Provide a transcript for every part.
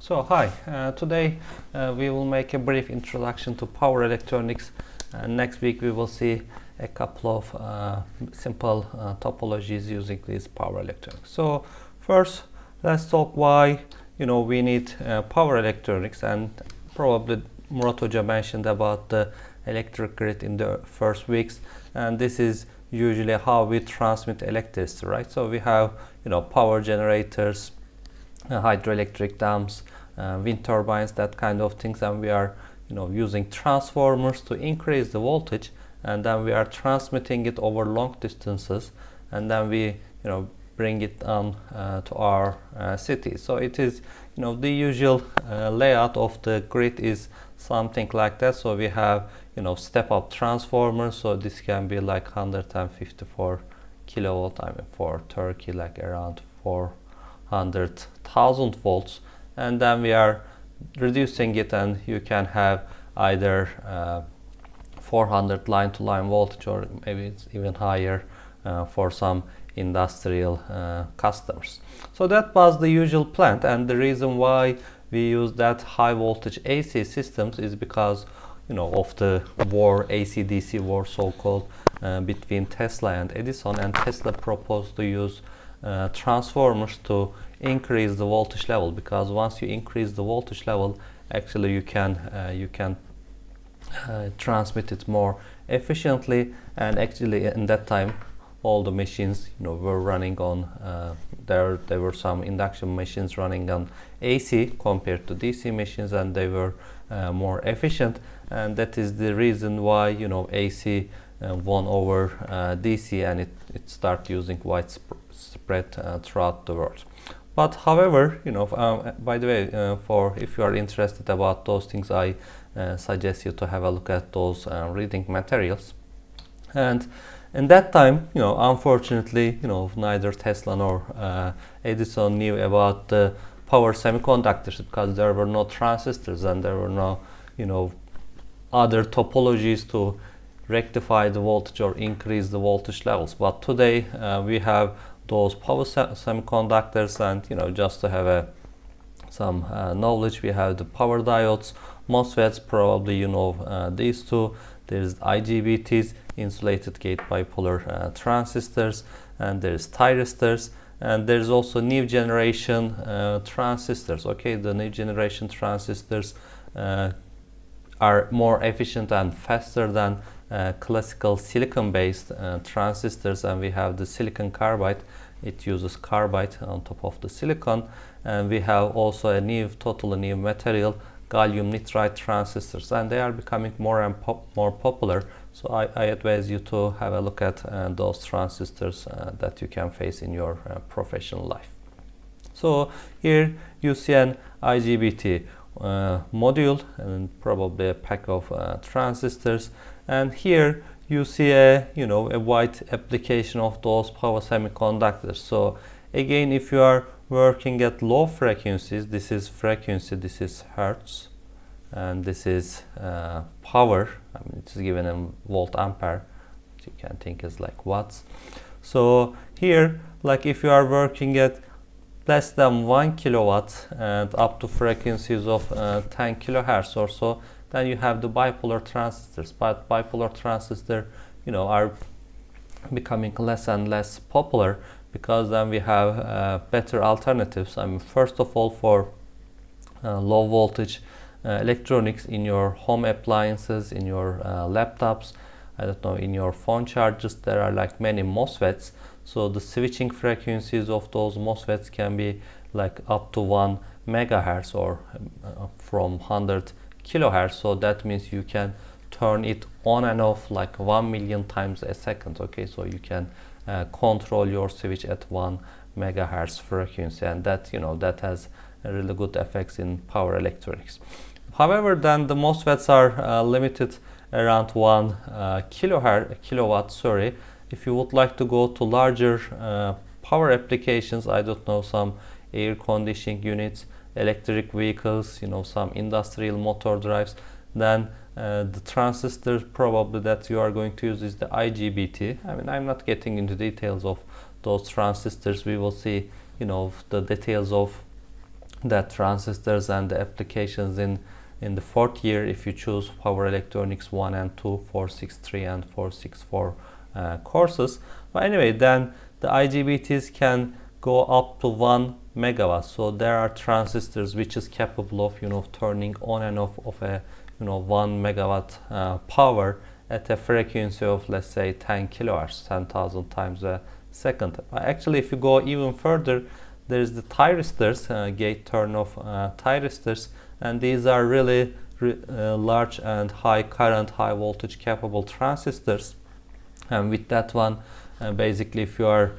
So hi, today we will make a brief introduction to power electronics. Next week we will see a couple of simple topologies using these power electronics. So first let's talk why we need power electronics, and probably Murat Hoca mentioned about the electric grid in the first weeks, and this is usually how we transmit electricity, right? So we have power generators, hydroelectric dams, wind turbines, that kind of things, and we are using transformers to increase the voltage, and then we are transmitting it over long distances, and then we bring it on to our city. So it is the usual layout of the grid is something like that. So we have step up transformers, so this can be like 154 kilovolt, I mean for Turkey like around 400,000 volts, and then we are reducing it, and you can have either 400 line to line voltage, or maybe it's even higher for some industrial customers. So that was the usual plan, and the reason why we use that high voltage AC systems is because of the war, AC-DC war so-called, between Tesla and Edison, and Tesla proposed to use transformers to increase the voltage level, because once you increase the voltage level, actually you can transmit it more efficiently. And actually in that time all the machines were running on there were some induction machines running on AC compared to DC machines, and they were more efficient, and that is the reason why AC won over DC, and it started using widespread throughout the world. But however, by the way, for if you are interested about those things, I suggest you to have a look at those reading materials. And in that time, unfortunately, neither Tesla nor Edison knew about the power semiconductors, because there were no transistors and there were no, other topologies to rectify the voltage or increase the voltage levels. But today we have those power semiconductors, and just to have some knowledge, we have the power diodes, MOSFETs, probably these two. There's IGBTs, insulated gate bipolar transistors, and there's thyristors, and there's also new generation transistors. Okay, the new generation transistors are more efficient and faster than classical silicon based transistors, and we have the silicon carbide. It uses carbide on top of the silicon, and we have also a totally new material, gallium nitride transistors, and they are becoming more and more popular. So I advise you to have a look at those transistors that you can face in your professional life. So here you see an IGBT module and probably a pack of transistors, and here you see a wide application of those power semiconductors. So again, if you are working at low frequencies, this is frequency, this is hertz, and this is power. I mean, it's given in volt ampere, you can think as like watts. So here, like if you are working at less than 1 kilowatt and up to frequencies of 10 kilohertz or so, then you have the bipolar transistors. But bipolar transistors are becoming less and less popular, because then we have better alternatives. I mean, first of all, for low voltage electronics in your home appliances, in your laptops, I don't know, in your phone chargers, there are like many MOSFETs. So the switching frequencies of those MOSFETs can be like up to 1 megahertz or from 100 kilohertz. So that means you can turn it on and off like 1 million times a second. Okay, so you can control your switch at 1 megahertz frequency, and that that has really good effects in power electronics. However, then the MOSFETs are limited around 1 kilowatt. Sorry, if you would like to go to larger power applications, I don't know, some air conditioning units, electric vehicles, some industrial motor drives, then the transistor probably that you are going to use is the IGBT. I mean, I'm not getting into details of those transistors. We will see the details of that transistors and the applications in the fourth year if you choose Power Electronics 1 and 2, 463 and 464 courses. But anyway, then the IGBTs can go up to 1 megawatt. So there are transistors which is capable of turning on and off of a 1 megawatt power at a frequency of, let's say, 10 kilohertz, 10,000 times a second. Actually, if you go even further, there is the thyristors, gate turn-off thyristors, and these are really large and high current, high voltage capable transistors. And with that one, basically, if you are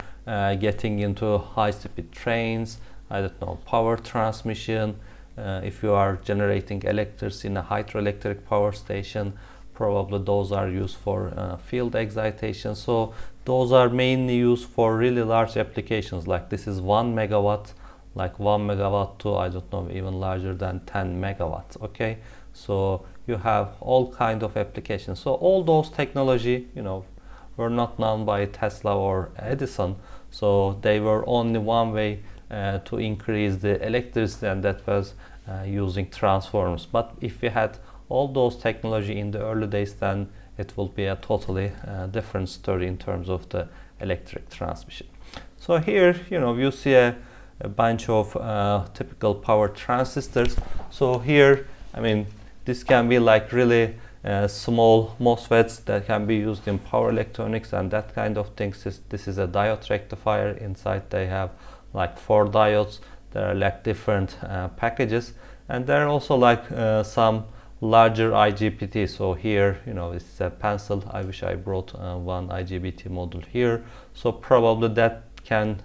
getting into high-speed trains, I don't know, power transmission, if you are generating electricity in a hydroelectric power station, probably those are used for field excitation. So those are mainly used for really large applications, like this is 1 megawatt, like 1 megawatt to, I don't know, even larger than 10 megawatts. Okay, so you have all kind of applications. So all those technology, were not known by Tesla or Edison, so they were only one way to increase the electricity, and that was using transformers. But if we had all those technology in the early days, then it will be a totally different story in terms of the electric transmission. So here, you see a bunch of typical power transistors. So here, I mean, this can be like really small MOSFETs that can be used in power electronics and that kind of things. This is a diode rectifier. Inside they have like 4 diodes. There are like different packages, and there are also like some larger IGBT. So here, it's a pencil. I wish I brought one IGBT module here. So probably that can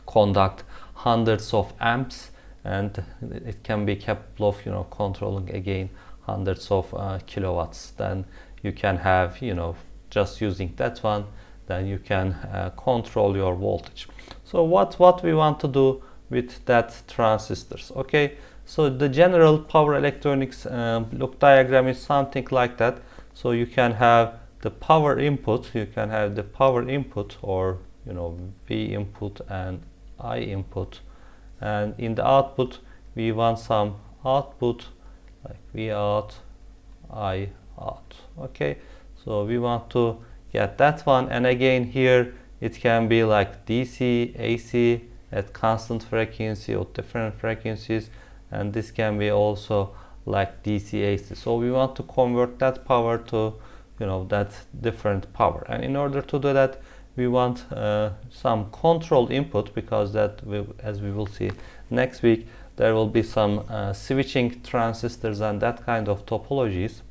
conduct hundreds of amps, and it can be capable of controlling again hundreds of kilowatts. Then you can have just using that one, then you can control your voltage. So what we want to do with that transistors? Okay, so the general power electronics block diagram is something like that. So you can have the power input, or V input and I input, and in the output we want some output like V out, I out. Okay, so we want to get that one, and again here it can be like DC, AC at constant frequency or different frequencies, and this can be also like DC, AC. So we want to convert that power to that different power, and in order to do that we want some control input, because that as we will see next week, there will be some switching transistors and that kind of topologies.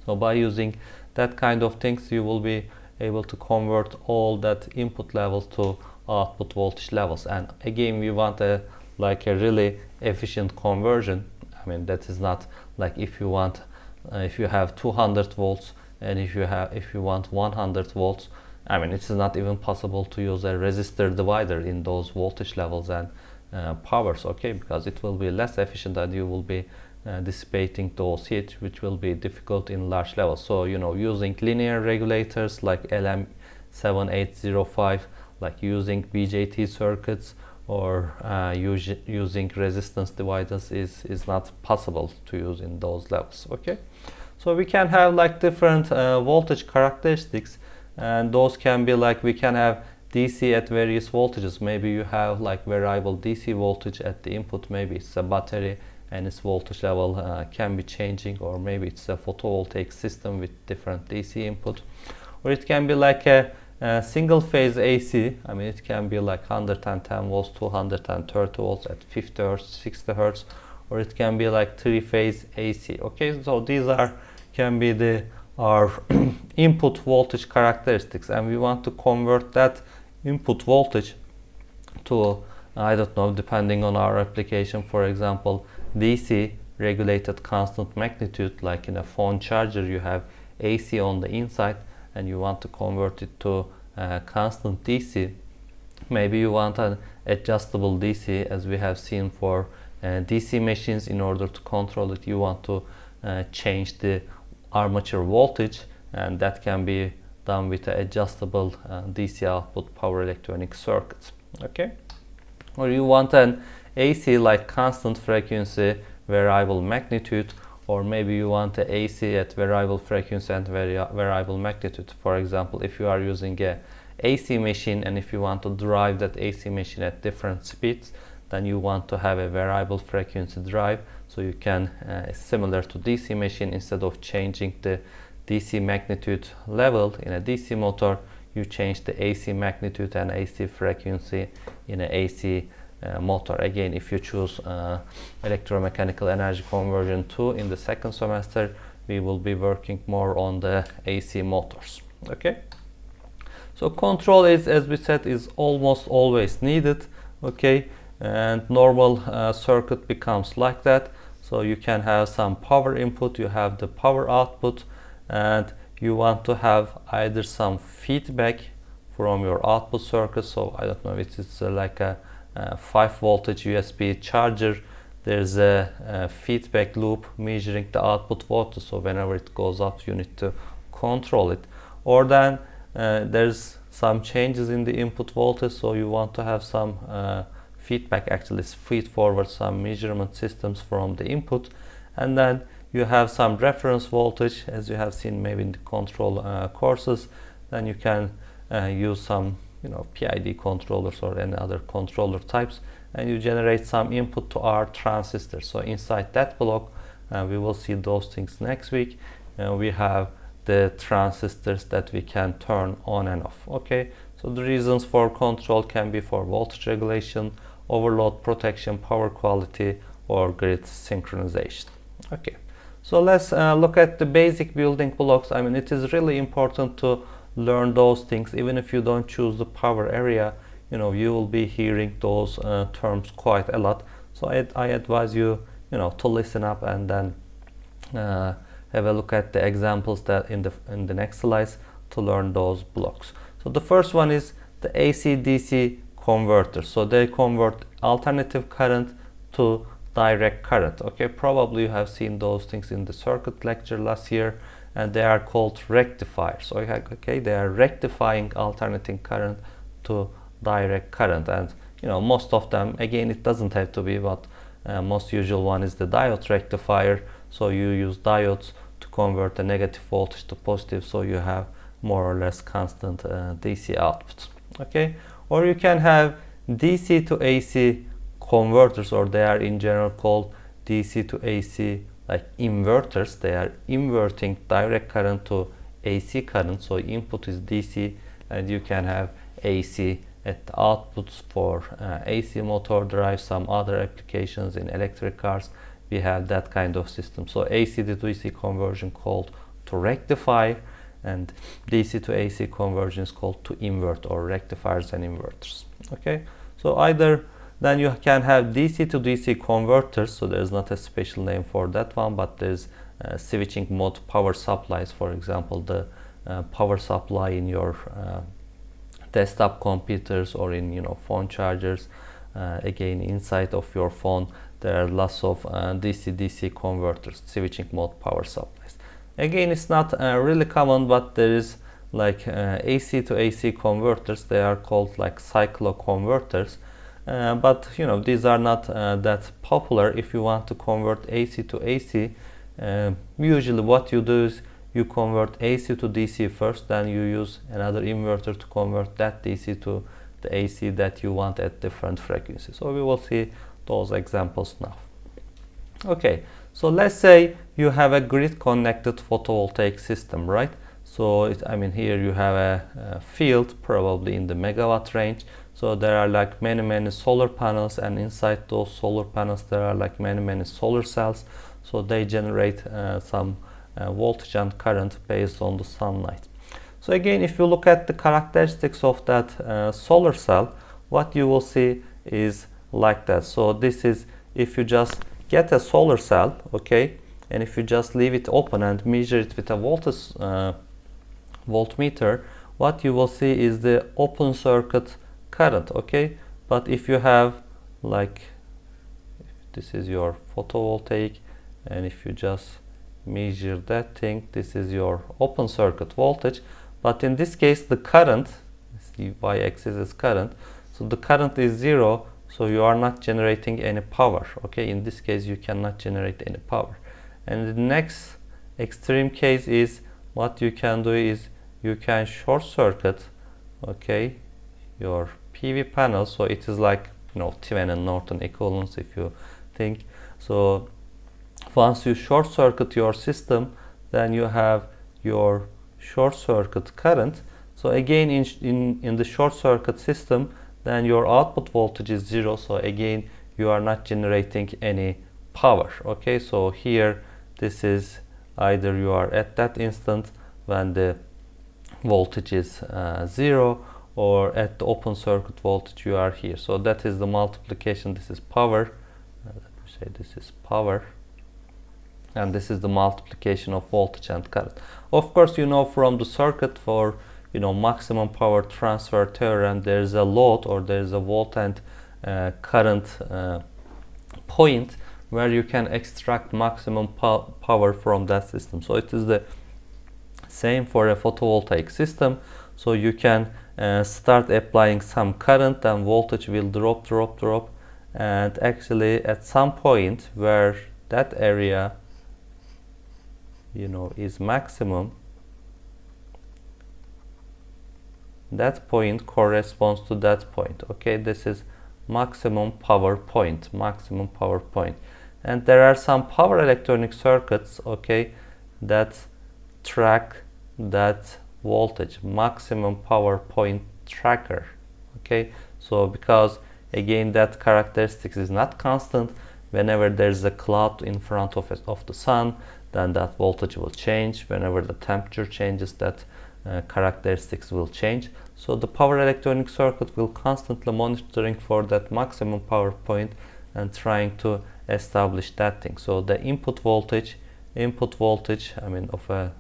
So by using that kind of things, you will be able to convert all that input levels to output voltage levels. And again, we want a really efficient conversion. I mean, that is not like if you have 200 volts and if you want 100 volts. I mean, it's not even possible to use a resistor divider in those voltage levels and powers, okay, because it will be less efficient and you will be dissipating those heat, which will be difficult in large levels. So using linear regulators like LM7805, like using BJT circuits or using resistance dividers is not possible to use in those levels. Okay, so we can have like different voltage characteristics, and those can be like, we can have DC at various voltages. Maybe you have like variable DC voltage at the input, maybe it's a battery and its voltage level can be changing, or maybe it's a photovoltaic system with different DC input, or it can be like a single phase AC. I mean, it can be like 110 volts, 230 volts at 50 hertz, 60 hertz, or it can be like 3-phase AC. Okay, so these can be our input voltage characteristics, and we want to convert that input voltage to, I don't know, depending on our application, for example, DC regulated constant magnitude. Like in a phone charger, you have AC on the inside and you want to convert it to constant DC. Maybe you want an adjustable DC, as we have seen for DC machines. In order to control it, you want to change the armature voltage, and that can be done with an adjustable DC output power electronic circuits. Okay, or you want an AC like constant frequency, variable magnitude, or maybe you want the AC at variable frequency and variable magnitude. For example, if you are using a AC machine and if you want to drive that AC machine at different speeds, then you want to have a variable frequency drive, so you can, similar to DC machine, instead of changing the DC magnitude level in a DC motor, you change the AC magnitude and AC frequency in an AC motor. Again, if you choose electromechanical energy conversion 2 in the second semester, we will be working more on the AC motors. Okay, so control is, as we said, is almost always needed. Okay, and normal circuit becomes like that. So you can have some power input, you have the power output, and you want to have either some feedback from your output circuit. So I don't know if it's like a 5 voltage USB charger. There's a feedback loop measuring the output voltage, so whenever it goes up you need to control it. Or then there's some changes in the input voltage, so you want to have some feedback, actually feed forward some measurement systems from the input. And then you have some reference voltage, as you have seen maybe in the control courses. Then you can use some PID controllers or any other controller types, and you generate some input to our transistors. So inside that block, we will see those things next week. We have the transistors that we can turn on and off. Okay, so the reasons for control can be for voltage regulation, overload protection, power quality, or grid synchronization. Okay, so let's look at the basic building blocks. I mean, it is really important to learn those things. Even if you don't choose the power area, you will be hearing those terms quite a lot. So I advise you, to listen up and then have a look at the examples that in the next slides to learn those blocks. So the first one is the AC/DC converter. So they convert alternative current to direct current. Okay, probably you have seen those things in the circuit lecture last year, and they are called rectifiers. Okay, they are rectifying alternating current to direct current. And most of them, again, it doesn't have to be, but most usual one is the diode rectifier. So you use diodes to convert the negative voltage to positive, so you have more or less constant DC output. Okay, or you can have DC to AC converters, or they are in general called DC to AC like inverters. They are inverting direct current to AC current. So input is DC and you can have AC at the outputs for AC motor drive, some other applications in electric cars. We have that kind of system. So AC to DC conversion called to rectify, and DC to AC conversion is called to invert, or rectifiers and inverters. Okay, so either then you can have DC to DC converters. So there's not a special name for that one, but there's switching mode power supplies. For example, the power supply in your desktop computers or in phone chargers. Again, inside of your phone there are lots of DC-DC converters, switching mode power supplies. Again, it's not really common, but there is like AC to AC converters. They are called like cycloconverters. But these are not that popular. If you want to convert AC to AC, usually what you do is you convert AC to DC first, then you use another inverter to convert that DC to the AC that you want at different frequencies. So we will see those examples now. Okay, so let's say you have a grid connected photovoltaic system, right? So here you have a field probably in the megawatt range. So there are like many solar panels, and inside those solar panels there are like many solar cells. So they generate some voltage and current based on the sunlight. So again, if you look at the characteristics of that solar cell, what you will see is like that. So this is, if you just get a solar cell, okay, and if you just leave it open and measure it with a voltmeter, what you will see is the open circuit current. Okay, but if you have like, this is your photovoltaic, and if you just measure that thing, this is your open circuit voltage. But in this case the current, the y-axis is current, so the current is 0, so you are not generating any power. Okay, in this case you cannot generate any power. And the next extreme case is, what you can do is you can short circuit, okay, your PV panel. So it is like, you know, Thevenin Norton equivalence, if you think. So once you short circuit your system, then you have your short circuit current. So again, in the short circuit system, then your output voltage is 0. So again, you are not generating any power. Okay, so here this is either you are at that instant when the voltage is 0, or at the open circuit voltage you are here. So that is the multiplication. This is power. Let me say this is power, and this is the multiplication of voltage and current. Of course, you know from the circuit, for, you know, maximum power transfer theorem, there is a load, or there is a volt and current point where you can extract maximum power from that system. So it is the same for a photovoltaic system. So you can start applying some current, and voltage will drop, and actually at some point where that area, you know, is maximum, that point corresponds to that point. Okay, this is maximum power point, and there are some power electronic circuits, okay, that track that voltage, maximum power point tracker. Okay, so because again that characteristics is not constant, whenever there's a cloud in front of the sun, then that voltage will change. Whenever the temperature changes, that characteristics will change. So the power electronic circuit will constantly monitoring for that maximum power point and trying to establish that thing. So the input voltage, I mean, of a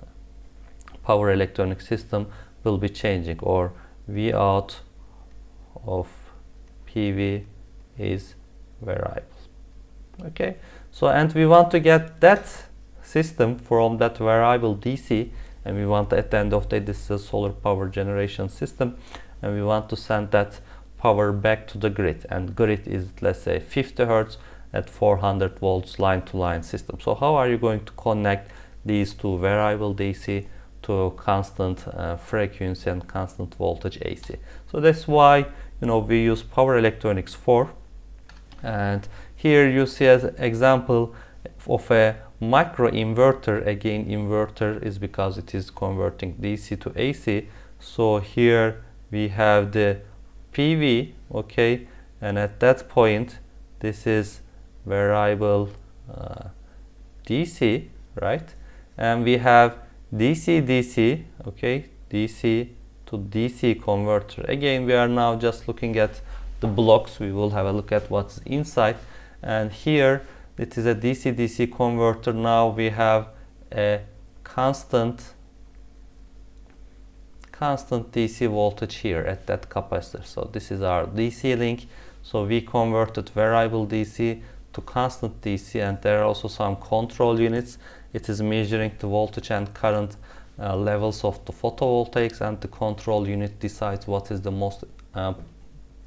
power electronic system will be changing, or V out of PV is variable. Okay, so and we want to get that system from that variable DC, and we want at the end of the day, this is a solar power generation system, and we want to send that power back to the grid, and grid is, let's say, 50 Hertz at 400 volts line to line system. So how are you going to connect these two, variable DC to constant frequency and constant voltage AC? So that's why, you know, we use power electronics for. And here you see as an example of a micro inverter. Again, inverter is because it is converting DC to AC. So here we have the PV, okay, and at that point this is variable DC, right? And we have DC, okay, DC to DC converter. Again, we are now just looking at the blocks. We will have a look at what's inside, and here it is a DC converter. Now we have a constant DC voltage here at that capacitor. So this is our DC link. So we converted variable DC to constant DC, and there are also some control units. It is measuring the voltage and current levels of the photovoltaics, and the control unit decides what is the most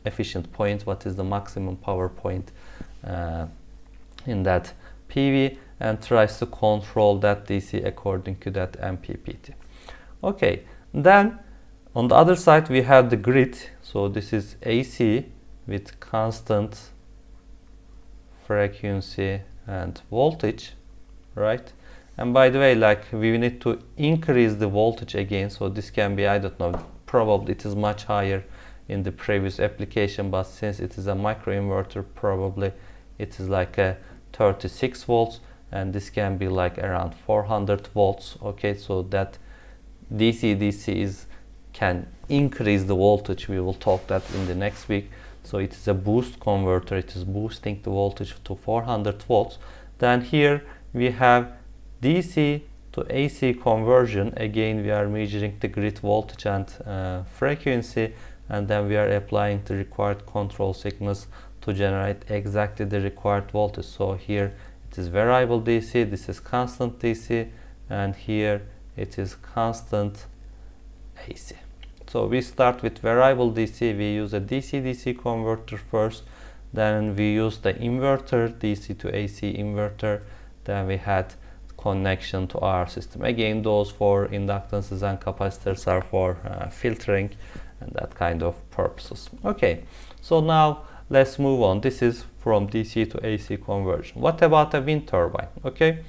efficient point, what is the maximum power point in that PV, and tries to control that DC according to that MPPT. Okay, then on the other side we have the grid. So this is AC with constant frequency and voltage, right? And by the way, like, we need to increase the voltage again. So this can be, I don't know, probably it is much higher in the previous application, but since it is a micro inverter, probably it is like a 36 volts, and this can be like around 400 volts. Okay, so that DC can increase the voltage. We will talk that in the next week. So it is a boost converter. It is boosting the voltage to 400 volts. Then here we have DC to AC conversion. Again, we are measuring the grid voltage and frequency, and then we are applying the required control signals to generate exactly the required voltage. So here it is variable DC, this is constant DC, and here it is constant AC. So we start with variable DC. We use a DC converter first, Then we used the inverter, DC to AC inverter. Then we had connection to our system. Again, those for inductances and capacitors are for filtering and that kind of purposes. Okay, so now let's move on. This is from DC to AC conversion. What about a wind turbine? Okay,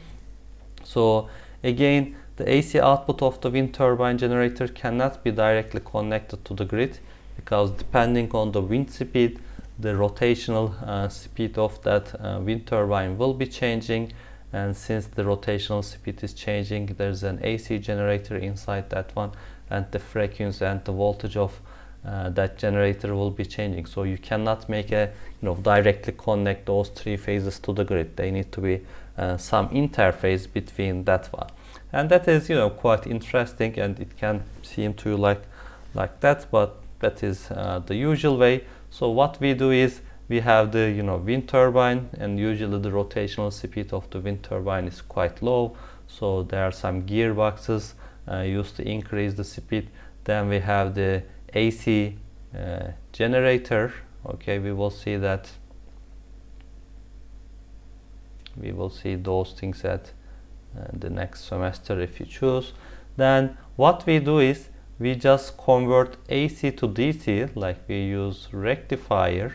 so again, the AC output of the wind turbine generator cannot be directly connected to the grid, because depending on the wind speed, the rotational speed of that wind turbine will be changing. And since the rotational speed is changing, there's an AC generator inside that one, and the frequency and the voltage of that generator will be changing. So you cannot make a directly connect those three phases to the grid. They need to be some interface between that one, and that is quite interesting, and it can seem to like that, but that is the usual way. So what we do is we have the wind turbine, and usually the rotational speed of the wind turbine is quite low, so there are some gearboxes used to increase the speed. Then we have the AC generator. Okay, we will see that, we will see those things at the next semester if you choose. Then what we do is we just convert AC to DC, like we use rectifier,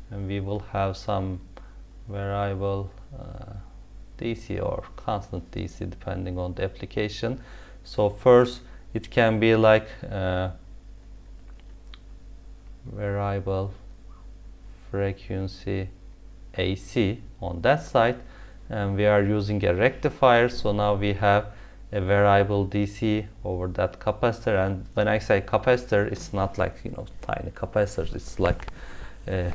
and we will have some variable DC or constant DC depending on the application. So first it can be like variable frequency AC on that side, and we are using a rectifier, so now we have a variable DC over that capacitor. And when I say capacitor, it's not like tiny capacitors, it's like a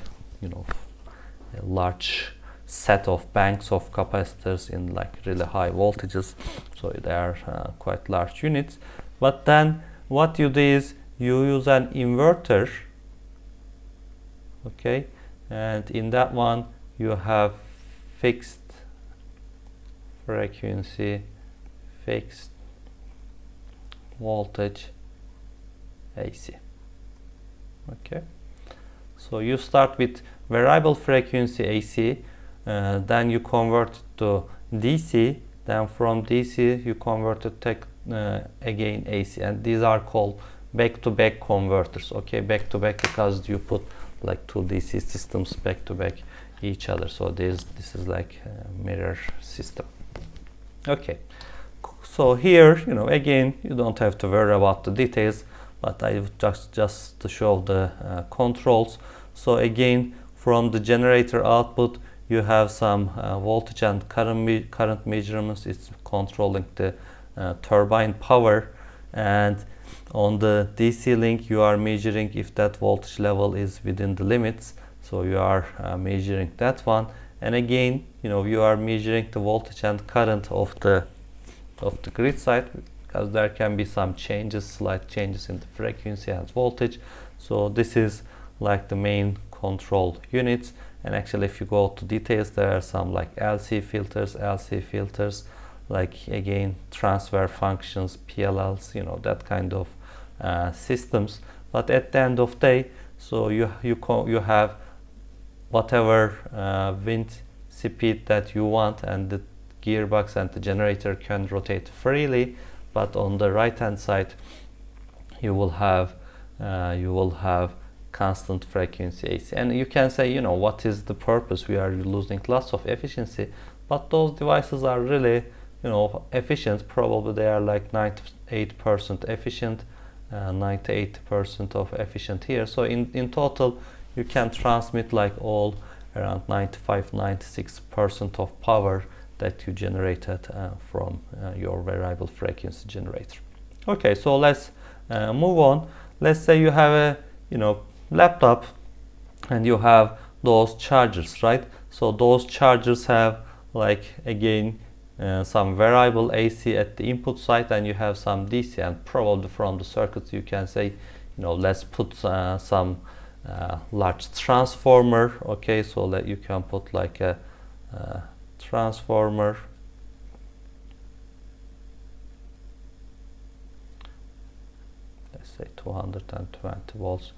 large set of banks of capacitors in like really high voltages, so they are quite large units. But then what you do is you use an inverter, okay, and in that one you have fixed frequency, fixed voltage AC. Okay, so you start with variable frequency AC, then you convert it to DC, then from DC you convert it to again AC, and these are called back-to-back converters. Okay, back-to-back because you put like two DC systems back-to-back each other, so this is like a mirror system. Okay, so here again you don't have to worry about the details, but I just to show the controls. So again, from the generator output you have some voltage and current measurements. It's controlling the turbine power, and on the DC link you are measuring if that voltage level is within the limits, so you are measuring that one. And again you are measuring the voltage and current of the grid side, because there can be some changes, slight changes in the frequency and voltage. So this is like the main control units. And actually if you go to details, there are some like LC filters, like again transfer functions, PLLs, that kind of systems. But at the end of the day, so you have whatever wind speed that you want, and the gearbox and the generator can rotate freely. But on the right hand side you will have constant frequency AC. And you can say, what is the purpose? We are losing lots of efficiency, but those devices are really efficient. Probably they are like 98% efficient, 98% of efficient here. So in total you can transmit like all around 95-96% of power that you generated from your variable frequency generator. Okay, so let's move on. Let's say you have a laptop and you have those chargers, right? So those chargers have like again some variable AC at the input side, and you have some DC, and probably from the circuits you can say let's put some large transformer. Okay, so that you can put like a transformer, let's say 220 volts,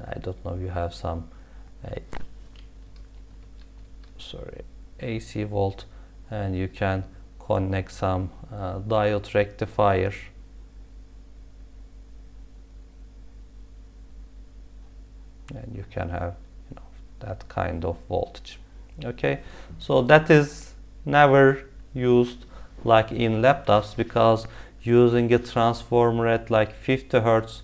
I don't know, you have some AC volt, and you can connect some diode rectifier, and you can have, you know, that kind of voltage. Okay, so that is never used like in laptops, because using a transformer at like 50 Hertz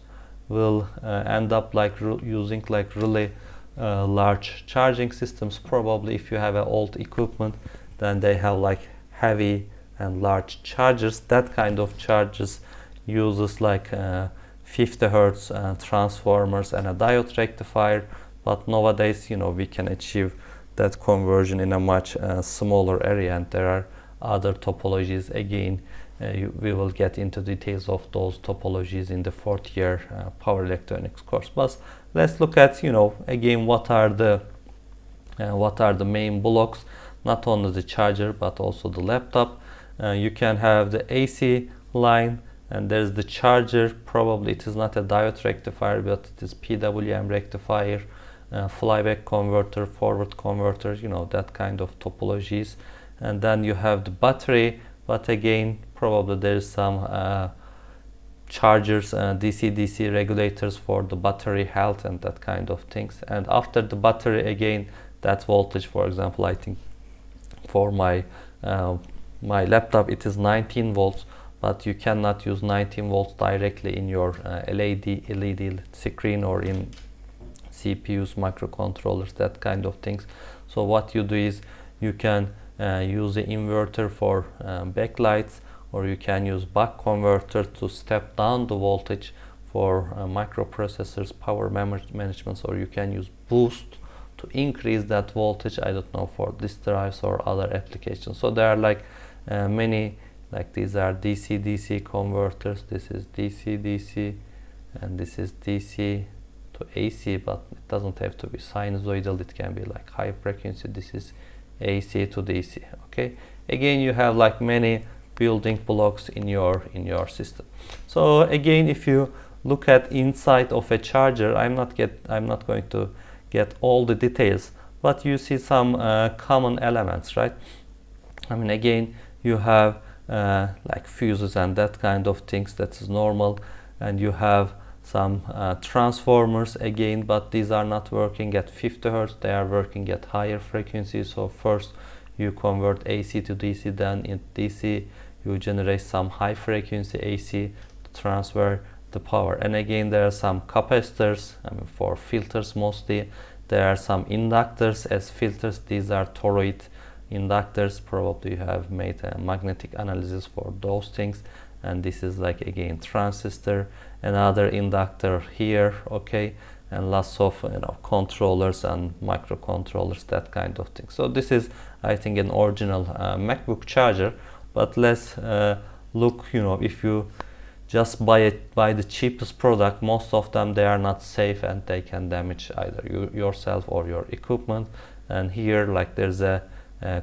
will end up like using like really large charging systems. Probably if you have an old equipment, then they have like heavy and large chargers. That kind of chargers uses like 50 Hertz transformers and a diode rectifier, but nowadays, you know, we can achieve that conversion in a much smaller area, and there are other topologies. Again, we will get into details of those topologies in the 4th year power electronics course. But let's look at, you know, again, what are the main blocks, not only the charger but also the laptop. You can have the AC line, and there's the charger. Probably it is not a diode rectifier, but it is PWM rectifier, flyback converter, forward converter, you know, that kind of topologies. And then you have the battery, but again, probably there is some chargers, DC-DC regulators for the battery health and that kind of things. And after the battery, again, that voltage, for example, I think for my my laptop it is 19 volts, but you cannot use 19 volts directly in your LED screen or in CPUs, microcontrollers, that kind of things. So what you do is you can use the inverter for backlights, or you can use buck converter to step down the voltage for microprocessors, power management, or you can use boost to increase that voltage, I don't know, for disk drives or other applications. So there are like many, like these are DC-DC converters. This is DC-DC and this is DC to AC, but it doesn't have to be sinusoidal, it can be like high frequency. This is AC to DC. Okay, again, you have like many building blocks in your system. So again, if you look at inside of a charger, I'm not going to get all the details, but you see some common elements, right? I mean, again, you have like fuses and that kind of things, that is normal, and you have some transformers again, but these are not working at 50 Hertz, they are working at higher frequencies. So first you convert AC to DC, then in DC you generate some high frequency AC to transfer the power. And again, there are some capacitors, I mean, for filters mostly. There are some inductors as filters. These are toroid inductors. Probably you have made a magnetic analysis for those things. And this is like, again, transistor, another inductor here, okay, and lots of, you know, controllers and microcontrollers, that kind of thing. So this is, I think, an original MacBook charger. But let's look, you know, if you just buy the cheapest product, most of them, they are not safe and they can damage either yourself or your equipment. And here, like, there's a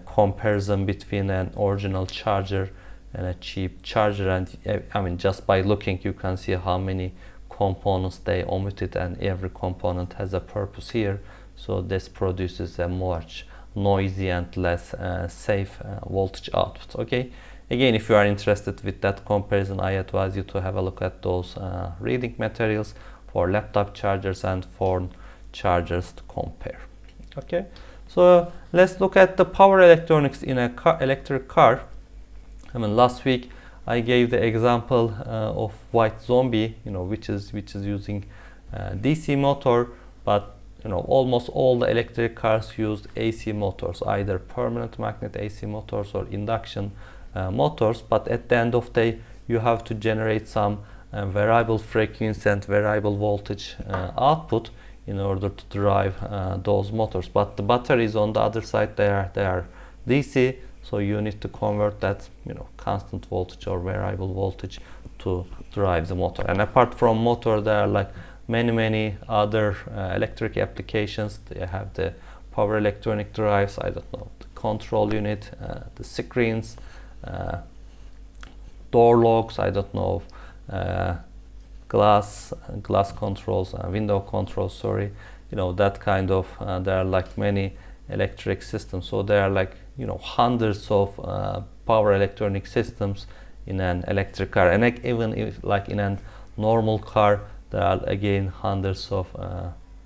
comparison between an original charger and a cheap charger, and I mean, just by looking you can see how many components they omitted, and every component has a purpose here. So this produces a much noisy and less safe voltage output. Okay, again, if you are interested with that comparison, I advise you to have a look at those reading materials for laptop chargers and phone chargers to compare. Okay, so let's look at the power electronics in a electric car. I mean, last week I gave the example of White Zombie, you know, which is using DC motor, but you know, almost all the electric cars use AC motors, either permanent magnet AC motors or induction motors. But at the end of the day, you have to generate some variable frequency and variable voltage output in order to drive those motors. But the batteries on the other side, they are DC. So you need to convert that, you know, constant voltage or variable voltage to drive the motor. And apart from motor, there are like many other electric applications. They have the power electronic drives, I don't know, the control unit, the screens, door locks, I don't know, glass controls, window controls, sorry, that kind of, there are like many electric systems. So there are like, hundreds of power electronic systems in an electric car, and like even if like in a normal car, there are again hundreds of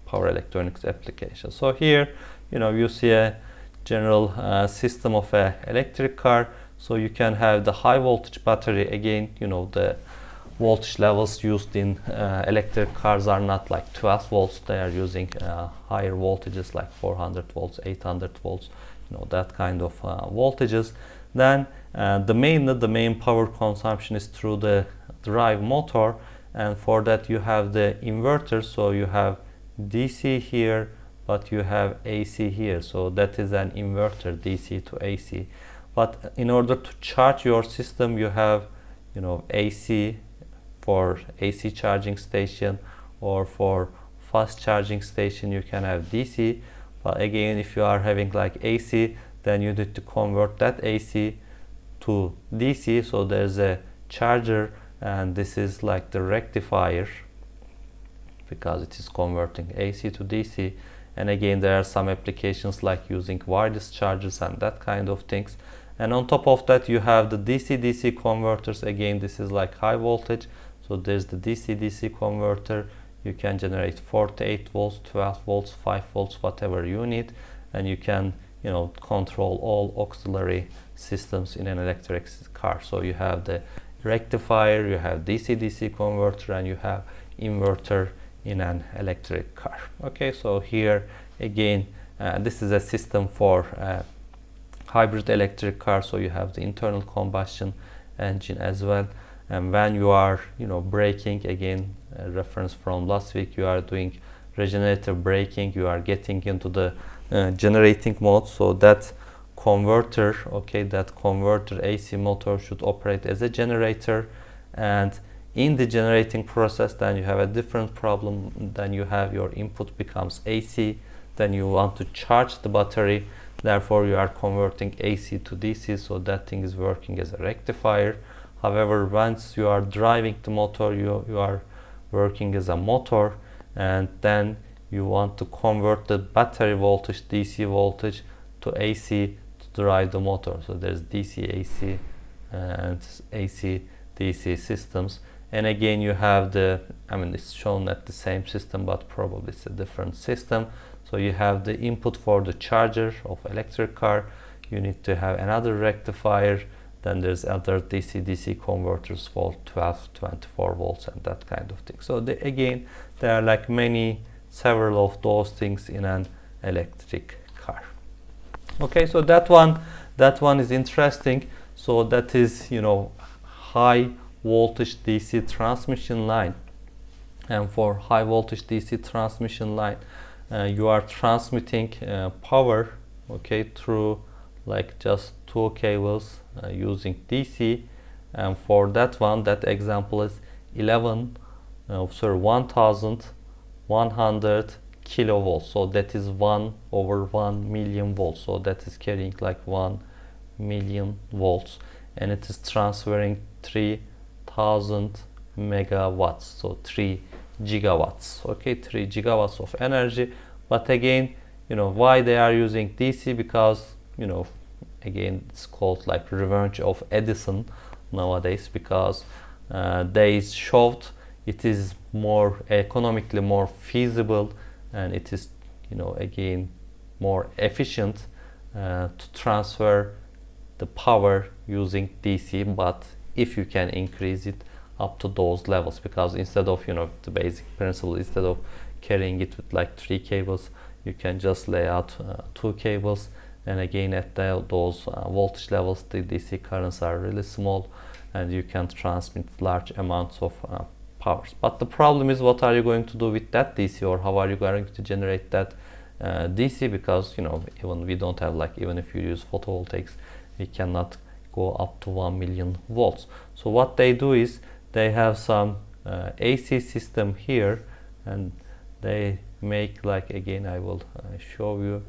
power electronics applications. So here, you see a general system of a electric car. So you can have the high voltage battery. Again, the voltage levels used in electric cars are not like 12 volts. They are using higher voltages like 400 volts, 800 volts, that kind of voltages. Then the main power consumption is through the drive motor, and for that you have the inverters. So you have DC here, but you have AC here. So that is an inverter, DC to AC. But in order to charge your system, you have AC for AC charging station, or for fast charging station you can have DC. But again, if you are having like AC, then you need to convert that AC to DC. So there's a charger, and this is like the rectifier, because it is converting AC to DC. And again, there are some applications like using wireless chargers and that kind of things. And on top of that, you have the DC-DC converters. Again, this is like high voltage. So there's the DC-DC converter. You can generate 48 volts, 12 volts, 5 volts, whatever you need. And you can, control all auxiliary systems in an electric car. So you have the rectifier, you have DC-DC converter, and you have inverter in an electric car. Okay, so here again, this is a system for hybrid electric car. So you have the internal combustion engine as well. And when you are braking, again, a reference from last week, you are doing regenerative braking, you are getting into the generating mode. So that converter, AC motor should operate as a generator. And in the generating process, then you have a different problem. Then you have your input becomes AC, then you want to charge the battery, therefore you are converting AC to DC. So that thing is working as a rectifier. However, once you are driving the motor, you are working as a motor, and then you want to convert the battery voltage, DC voltage, to AC to drive the motor. So there's DC AC and AC DC systems. And again, you have it's shown at the same system, but probably it's a different system. So you have the input for the charger of electric car. You need to have another rectifier. Then there's other DC-DC converters for 12, 24 volts and that kind of thing. So again, there are like several of those things in an electric car. Okay, so that one is interesting. So that is, high voltage DC transmission line. And for high voltage DC transmission line, you are transmitting power, through like just 2 cables using DC. And for that one, that example is 1100 kilovolts. So that is 1/1 million volts. So that is carrying like 1 million volts, and it is transferring 3000 megawatts. So 3 gigawatts. 3 gigawatts of energy. But again, why they are using DC? Because again, it's called like revenge of Edison nowadays, because they showed it is more economically more feasible, and it is again more efficient to transfer the power using DC. But if you can increase it up to those levels, because instead of the basic principle, instead of carrying it with like 3 cables, you can just lay out 2 cables. And again, at those voltage levels, the DC currents are really small, and you can transmit large amounts of powers. But the problem is, what are you going to do with that DC, or how are you going to generate that DC? Because even we don't have, like, even if you use photovoltaics, we cannot go up to 1 million volts. So what they do is they have some AC system here, and they make, like, again I will show you,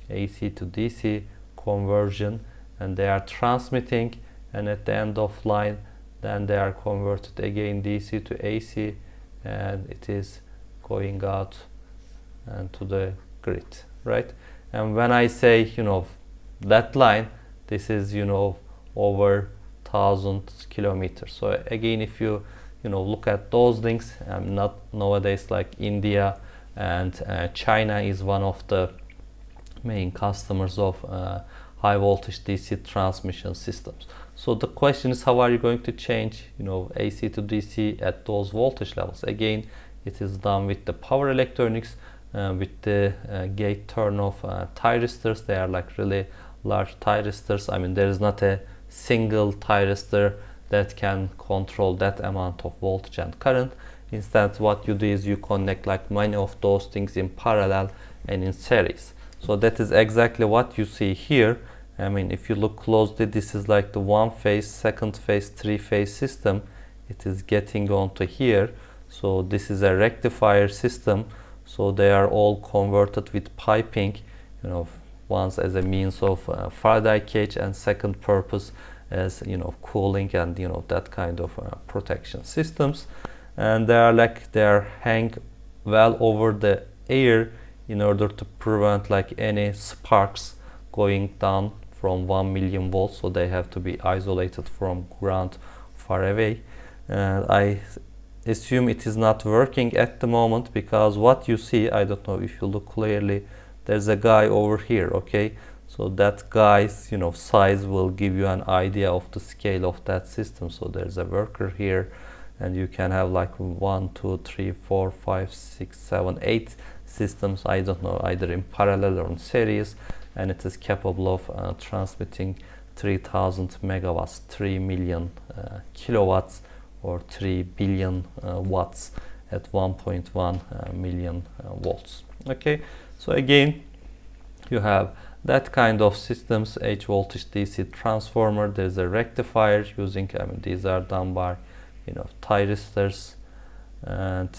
AC to DC conversion, and they are transmitting, and at the end of line then they are converted again DC to AC, and it is going out and to the grid, right? And when I say, that line, this is, over 1,000 kilometers. So again, if you, look at those things, not nowadays like India and China is one of the main customers of high voltage DC transmission systems. So the question is, how are you going to change, AC to DC at those voltage levels? Again, it is done with the power electronics, with the gate turn-off thyristors. They are like really large thyristors. I mean, there is not a single thyristor that can control that amount of voltage and current. Instead, what you do is you connect like many of those things in parallel and in series. So that is exactly what you see here. I mean, if you look closely, this is like the one phase, second phase, three phase system. It is getting onto here. So this is a rectifier system. So they are all converted with piping, once as a means of Faraday cage, and second purpose as, cooling and, that kind of protection systems. And they are hang well over the air in order to prevent like any sparks going down from 1 million volts. So they have to be isolated from ground far away. And I assume it is not working at the moment, because what you see, I don't know if you look clearly, there's a guy over here, okay? So that guy's, size will give you an idea of the scale of that system. So there's a worker here, and you can have like 1, 2, 3, 4, 5, 6, 7, 8 systems, I don't know, either in parallel or in series, and it is capable of transmitting 3000 megawatts, 3 million kilowatts, or 3 billion watts at 1.1 million volts. Okay, so again, you have that kind of systems, H voltage DC transformer. There's a rectifier using, these are done by, thyristors, and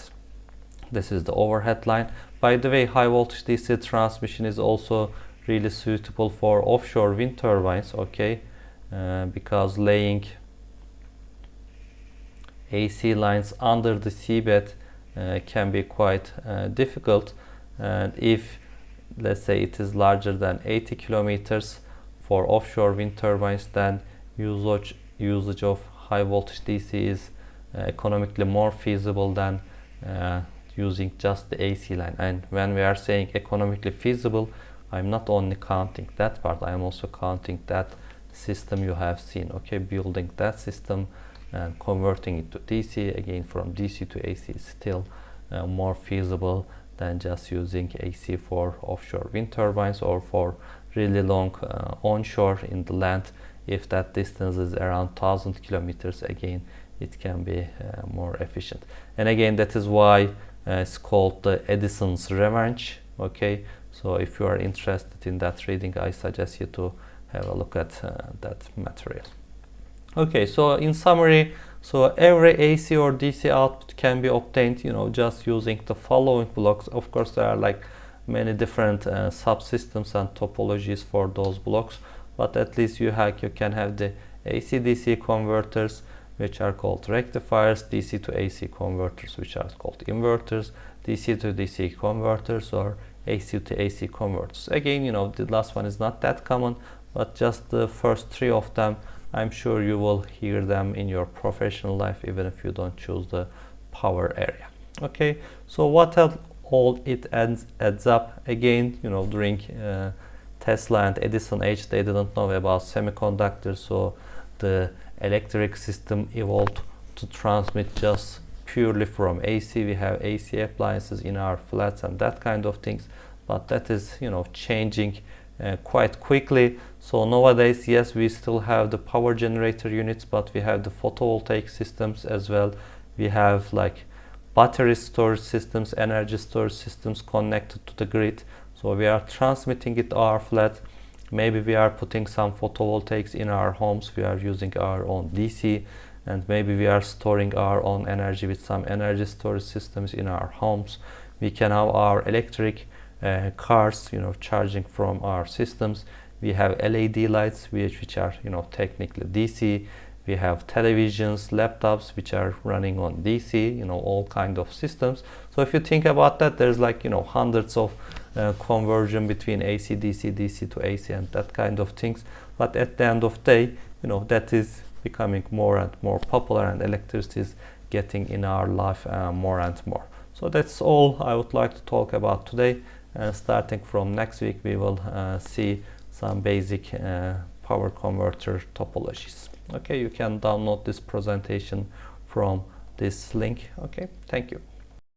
this is the overhead line. By the way, high voltage DC transmission is also really suitable for offshore wind turbines, okay, because laying AC lines under the seabed can be quite difficult. And if, let's say, it is larger than 80 kilometers for offshore wind turbines, then usage of high voltage DC is economically more feasible than using just the AC line. And when we are saying economically feasible, I'm not only counting that part, I am also counting that system you have seen, okay, building that system and converting it to DC. Again, from DC to AC is still more feasible than just using AC for offshore wind turbines or for really long onshore in the land. If that distance is around 1000 kilometers, again, it can be more efficient. And again, that is why it's called the Edison's revenge, okay? So if you are interested in that reading, I suggest you to have a look at that material. Okay, so in summary, so every AC or DC output can be obtained, just using the following blocks. Of course, there are like many different subsystems and topologies for those blocks, but at least you can have the AC-DC converters, which are called rectifiers, DC to AC converters, which are called inverters, DC to DC converters, or AC to AC converters. Again, the last one is not that common, but just the first three of them, I'm sure you will hear them in your professional life, even if you don't choose the power area. Okay, so what all it adds up, again, during Tesla and Edison age, they didn't know about semiconductors, so the electric system evolved to transmit just purely from AC. We have AC appliances in our flats and that kind of things, but that is, changing quite quickly. So nowadays, yes, we still have the power generator units, but we have the photovoltaic systems as well. We have like battery storage systems, energy storage systems connected to the grid. So we are transmitting it to our flat. Maybe we are putting some photovoltaics in our homes. We are using our own DC, and maybe we are storing our own energy with some energy storage systems in our homes. We can have our electric cars, charging from our systems. We have LED lights, which are, technically DC. we have televisions, laptops which are running on DC, you know, all kind of systems. So if you think about that, there's like, you know, hundreds of conversion between AC, DC, DC to AC and that kind of things. But at the end of the day, you know, that is becoming more and more popular, and electricity is getting in our life more and more. So that's all I would like to talk about today. Starting from next week, we will see some basic power converter topologies. Okay, you can download this presentation from this link. Okay, thank you.